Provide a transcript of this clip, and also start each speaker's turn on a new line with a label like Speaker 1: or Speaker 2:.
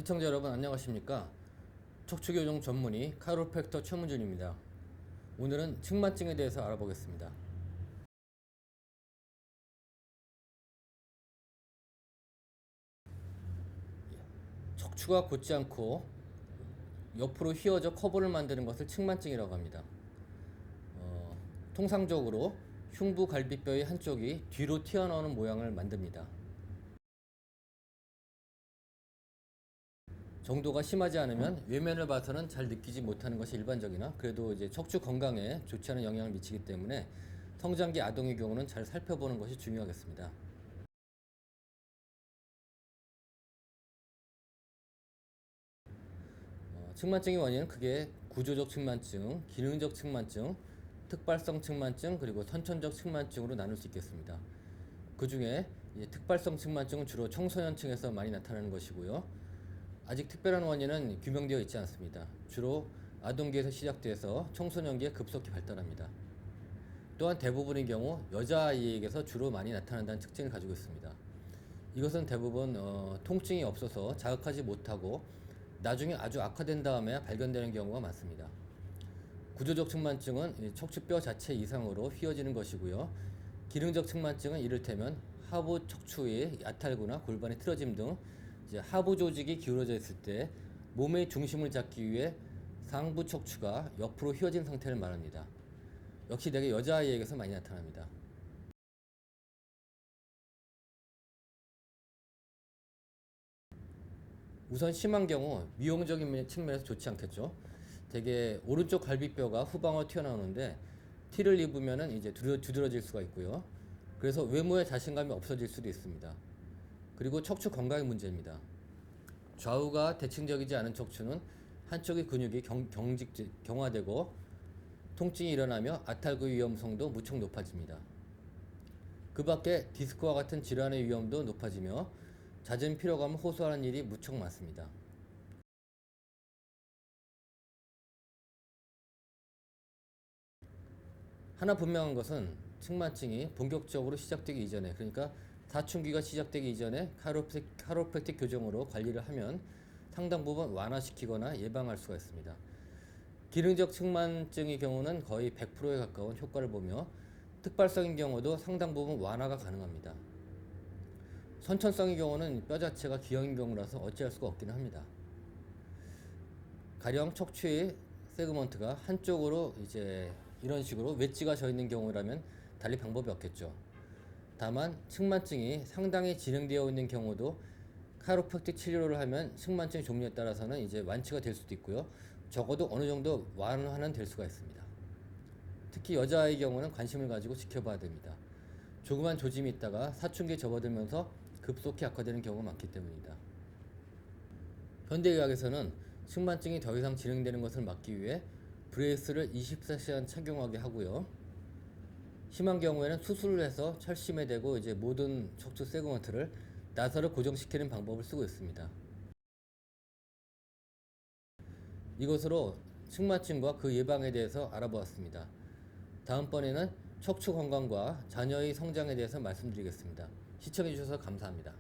Speaker 1: 시청자 여러분 안녕하십니까? 척추교정 전문의 카이로프랙터 최문준입니다. 오늘은 측만증에 대해서 알아보겠습니다. 척추가 곧지 않고 옆으로 휘어져 커브를 만드는 것을 측만증이라고 합니다. 통상적으로 흉부 갈비뼈의 한쪽이 뒤로 튀어나오는 모양을 만듭니다. 정도가 심하지 않으면 외면을 봐서는 잘 느끼지 못하는 것이 일반적이나 그래도 이제 척추 건강에 좋지 않은 영향을 미치기 때문에 성장기 아동의 경우는 잘 살펴보는 것이 중요하겠습니다. 측만증의 원인은 크게 구조적 측만증, 기능적 측만증, 특발성 측만증, 그리고 선천적 측만증으로 나눌 수 있겠습니다. 그 중에 특발성 측만증은 주로 청소년층에서 많이 나타나는 것이고요. 아직 특별한 원인은 규명되어 있지 않습니다. 주로 아동기에서 시작돼서 청소년기에 급속히 발달합니다. 또한 대부분의 경우 여자아이에게서 주로 많이 나타난다는 특징을 가지고 있습니다. 이것은 대부분 통증이 없어서 자극하지 못하고 나중에 아주 악화된 다음에 발견되는 경우가 많습니다. 구조적 측만증은 척추뼈 자체 이상으로 휘어지는 것이고요. 기능적 측만증은 이를테면 하부 척추의 야탈구나 골반의 틀어짐 등 하부 조직이 기울어져 있을 때 몸의 중심을 잡기 위해 상부 척추가 옆으로 휘어진 상태를 말합니다. 역시 대개 여자아이에게서 많이 나타납니다. 우선 심한 경우 미용적인 측면에서 좋지 않겠죠. 대개 오른쪽 갈비뼈가 후방으로 튀어나오는데 티를 입으면 이제 두드러질 수가 있고요. 그래서 외모에 자신감이 없어질 수도 있습니다. 그리고 척추 건강의 문제입니다. 좌우가 대칭적이지 않은 척추는 한쪽의 근육이 경화되고 통증이 일어나며 아탈구 위험성도 무척 높아집니다. 그 밖에 디스크와 같은 질환의 위험도 높아지며 잦은 피로감을 호소하는 일이 무척 많습니다. 하나 분명한 것은 측만증이 본격적으로 시작되기 이전에, 그러니까 사춘기가 시작되기 이전에 카이로프랙틱 교정으로 관리를 하면 상당 부분 완화시키거나 예방할 수가 있습니다. 기능적 측만증의 경우는 거의 100%에 가까운 효과를 보며 특발성인 경우도 상당 부분 완화가 가능합니다. 선천성의 경우는 뼈 자체가 기형인 경우라서 어찌할 수가 없기는 합니다. 가령 척추의 세그먼트가 한쪽으로 이런 식으로 웨지가 져 있는 경우라면 달리 방법이 없겠죠. 다만 측만증이 상당히 진행되어 있는 경우도 카이로프랙틱 치료를 하면 측만증 종류에 따라서는 완치가 될 수도 있고요. 적어도 어느 정도 완화는 될 수가 있습니다. 특히 여자아이의 경우는 관심을 가지고 지켜봐야 됩니다. 조그만 조짐이 있다가 사춘기에 접어들면서 급속히 악화되는 경우가 많기 때문입니다. 현대의학에서는 측만증이 더 이상 진행되는 것을 막기 위해 브레이스를 24시간 착용하게 하고요. 심한 경우에는 수술을 해서 철심에 대고 모든 척추 세그먼트를 나사로 고정시키는 방법을 쓰고 있습니다. 이것으로 측만증과 그 예방에 대해서 알아보았습니다. 다음번에는 척추 건강과 자녀의 성장에 대해서 말씀드리겠습니다. 시청해주셔서 감사합니다.